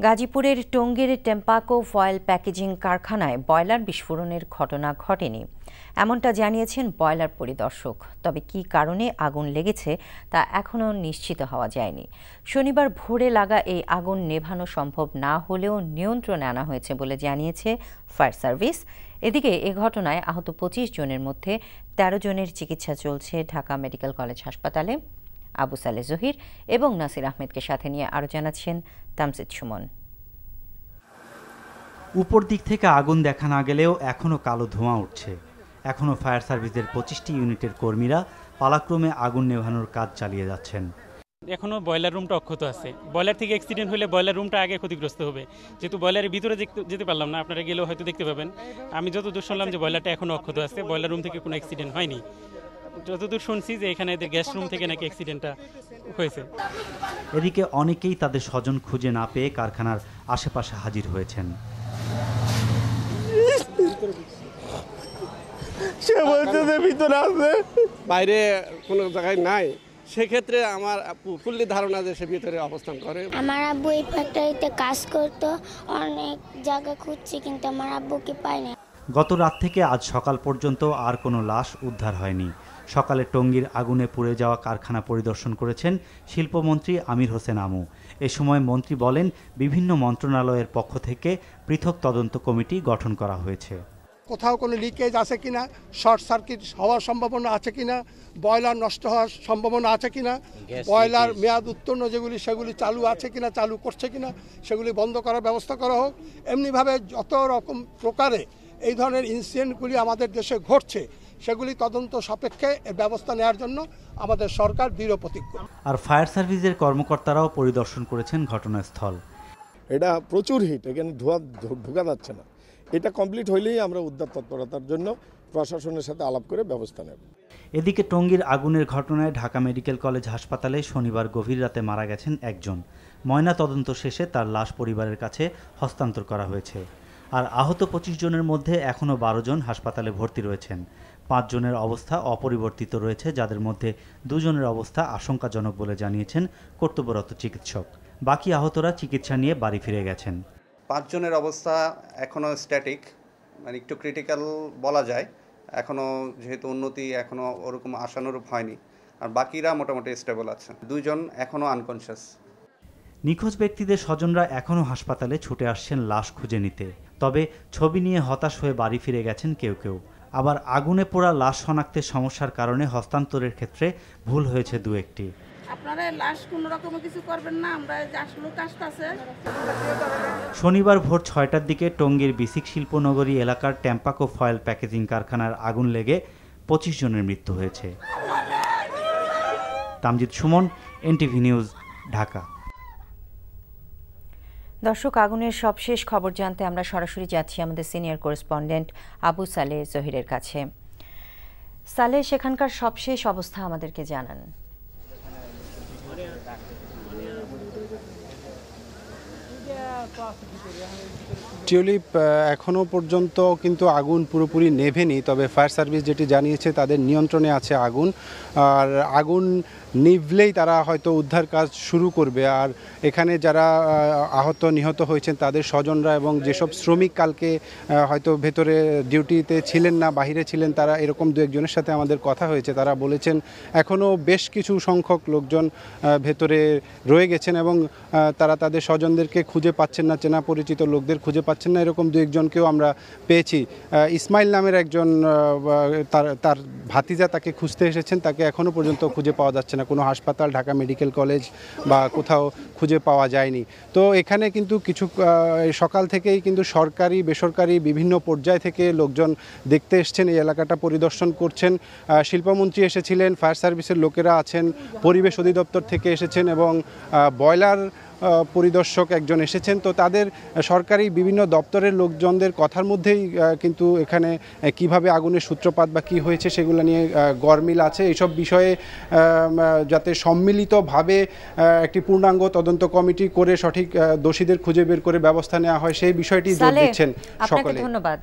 গাজীপুরের টঙ্গীর টেম্পাকো foil packaging কারখানায় বয়লার বিস্ফোরণের ঘটনা ঘটেনি, এমনটা জানিয়েছেন বয়লার পরিদর্শক। তবে কী কারণে আগুন লেগেছে তা এখনও নিশ্চিত হওয়া যায়নি। শনিবার ভোরে লাগা এই আগুন নেভানো সম্ভব না হলেও নিয়ন্ত্রণে আনা হয়েছে বলে জানিয়েছে ফায়ার সার্ভিস। এদিকে এ ঘটনায় আহত ২৫ জনের মধ্যে ১৩ জনের চিকিৎসা চলছে ঢাকা মেডিকেল কলেজ হাসপাতালে। আবু সালে জহির এবং নাসির আহমেদকে সাথে নিয়ে আরও জানাচ্ছেন তামজিদ সুমন। উপর দিক থেকে আগুন দেখা না গেলেও এখনও কালো ধোঁয়া উঠছে। এখনও ফায়ার সার্ভিসের ২৫টি ইউনিটের কর্মীরা পালাক্রমে আগুন নেভানোর কাজ চালিয়ে যাচ্ছেন। এখনও বয়লার রুমটা অক্ষত আছে। বয়লার থেকে অ্যাক্সিডেন্ট হলে বয়লার রুমটা আগে ক্ষতিগ্রস্ত হবে। যেহেতু বয়লারের ভিতরে যেতে পারলাম না, আপনারা গেলেও হয়তো দেখতে পাবেন। আমি যতদূর শুনলাম যে বয়লারটা এখনও অক্ষত আছে, বয়লার রুম থেকে কোনো অ্যাক্সিডেন্ট হয়নি। যতদূর শুনছি যে এখানে গ্যাস রুম থেকে নাকি অ্যাক্সিডেন্টটা হয়েছে। এদিকে অনেকেই তাদের স্বজন খুঁজে না পেয়ে কারখানার আশেপাশে হাজির হয়েছেন। সে বলছে যে ভিতরে আছে, বাইরে কোনো জায়গায় নাই। সেক্ষেত্রে আমার ফুললি ধারণা যে সে ভিতরে অবস্থান করে। আমার আব্বু এই ফ্যাক্টরিতে কাজ করতো, অনেক জায়গা খুঁজছি কিন্তু আমার আব্বুকে পাই না। গত রাত থেকে আজ সকাল পর্যন্ত আর কোনো লাশ উদ্ধার হয়নি। সকালে টঙ্গীর আগুনে পুড়ে যাওয়া কারখানা পরিদর্শন করেছেন শিল্পমন্ত্রী আমির হোসেন আমু। এ সময় মন্ত্রী বলেন, বিভিন্ন মন্ত্রণালয়ের পক্ষ থেকে পৃথক তদন্ত কমিটি গঠন করা হয়েছে। কোথাও কোনো লিকেজ আছে কিনা, শর্ট সার্কিট হওয়ার সম্ভাবনা আছে কিনা, বয়লার নষ্ট হওয়ার সম্ভাবনা আছে কিনা, বয়লার মেয়াদ উত্তীর্ণ যেগুলি সেগুলি চালু আছে কিনা, চালু করছে কিনা, সেগুলি বন্ধ করার ব্যবস্থা করা হোক। এমনিভাবে যত রকম প্রকারে এই ধরনের ইনসিডেন্টগুলি আমাদের দেশে ঘটছে সেগুলি তদন্ত সাপেক্ষে ব্যবস্থা নেওয়ার জন্য আমাদের সরকার দৃঢ় প্রতিজ্ঞ। আর ফায়ার সার্ভিসের কর্মকর্তারাও পরিদর্শন করেছেন ঘটনাস্থল। এটা প্রচুর হিট, এখানে ধোঁয়া ঢোকা যাচ্ছে না। এটা কমপ্লিট হইলেই আমরা উদ্ধার তৎপরতার জন্য প্রশাসনের সাথে আলাপ করে ব্যবস্থা নেব। এদিকে টঙ্গীর আগুনের ঘটনায় ঢাকা মেডিকেল কলেজ হাসপাতালে শনিবার গভীর রাতে মারা গেছেন একজন। ময়না তদন্ত শেষে তার লাশ পরিবারের কাছে হস্তান্তর করা হয়েছে। আর আহত ২৫ জনের মধ্যে এখনও ১২ জন হাসপাতালে ভর্তি রয়েছেন। ৫ জনের অবস্থা অপরিবর্তিত রয়েছে, যাদের মধ্যে ২ জনের অবস্থা আশঙ্কাজনক বলে জানিয়েছেন কর্তব্যরত চিকিৎসক। বাকি আহতরা চিকিৎসা নিয়ে বাড়ি ফিরে গেছেন। ৫ জনের অবস্থা এখনও স্ট্যাটিক, মানে একটু ক্রিটিক্যাল বলা যায়। এখনও যেহেতু উন্নতি এখনও ওরকম আশানুরূপ হয়নি, আর বাকিরা মোটামুটি স্টেবল আছে। ২ জন এখনও আনকনশিয়াস। নিখোঁজ ব্যক্তিদের স্বজনরা এখনও হাসপাতালে ছুটে আসছেন লাশ খুঁজে নিতে। তবে ছবি নিয়ে হতাশ হয়ে বাড়ি ফিরে গেছেন কেউ কেউ। আবার আগুনে পোড়া লাশ শনাক্তের সমস্যার কারণে হস্তান্তরের ক্ষেত্রে ভুল হয়েছে দু একটি। আপনারা লাশ কোনো রকম কিছু করবেন না, আমরা আসলে কাজটা আছে। শনিবার ভোর ৬টার দিকে টঙ্গীর বিসিক শিল্পনগরী এলাকার টেম্পাকো ফয়েল প্যাকেজিং কারখানার আগুন লেগে ২৫ জনের মৃত্যু হয়েছে। Tamjid Suman, NTV news, Dhaka. দর্শক, আগুনের সবশেষ খবর জানতে আমরা সরাসরি যাচ্ছি আমাদের সিনিয়র করেসপন্ডেন্ট আবু সালে জহিরের কাছে। সালে, সেখানকার সবশেষ অবস্থা আমাদেরকে জানান। টিউলিপ, এখনও পর্যন্ত কিন্তু আগুন পুরোপুরি নেভেনি, তবে ফায়ার সার্ভিস যেটি জানিয়েছে তাদের নিয়ন্ত্রণে আছে আগুন। আর আগুন নিভলেই তারা হয়তো উদ্ধার কাজ শুরু করবে। আর এখানে যারা আহত নিহত হয়েছেন তাদের স্বজনরা এবং যেসব শ্রমিক কালকে হয়তো ভেতরে ডিউটিতে ছিলেন না, বাহিরে ছিলেন, তারা এরকম দু একজনের সাথে আমাদের কথা হয়েছে। তারা বলেছেন এখনও বেশ কিছু সংখ্যক লোকজন ভেতরে রয়ে গেছেন এবং তারা তাদের স্বজনদেরকে খুঁজে পাচ্ছেন না, চেনা পরিচিত লোকদের খুঁজে পাচ্ছেন না। এরকম দু একজনকেও আমরা পেয়েছি। ইসমাইল নামের একজন, তার ভাতিজা তাকে খুঁজতে এসেছেন, তাকে এখনও পর্যন্ত খুঁজে পাওয়া যাচ্ছে না। কোনো হাসপাতাল, ঢাকা মেডিকেল কলেজ বা কোথাও খুঁজে পাওয়া যায়নি। তো এখানে কিন্তু কিছু সকাল থেকেই কিন্তু সরকারি বেসরকারি বিভিন্ন পর্যায় থেকে লোকজন দেখতে এসছেন, এই এলাকাটা পরিদর্শন করছেন। শিল্পমন্ত্রী এসেছিলেন, ফায়ার সার্ভিসের লোকেরা আছেন, পরিবেশ অধিদপ্তর থেকে এসেছেন এবং বয়লার পরিদর্শক একজন এসেছেন। তো তাদের সরকারি বিভিন্ন দপ্তরের লোকজনদের কথার মধ্যেই কিন্তু এখানে কিভাবে আগুনের সূত্রপাত বা কী হয়েছে সেগুলো নিয়ে গরমিল আছে। এইসব বিষয়ে যাতে সম্মিলিতভাবে একটি পূর্ণাঙ্গ তদন্ত কমিটি করে সঠিক দোষীদের খুঁজে বের করে ব্যবস্থা নেওয়া হয়, সেই বিষয়টি জোর দিচ্ছেন সকলে। ধন্যবাদ।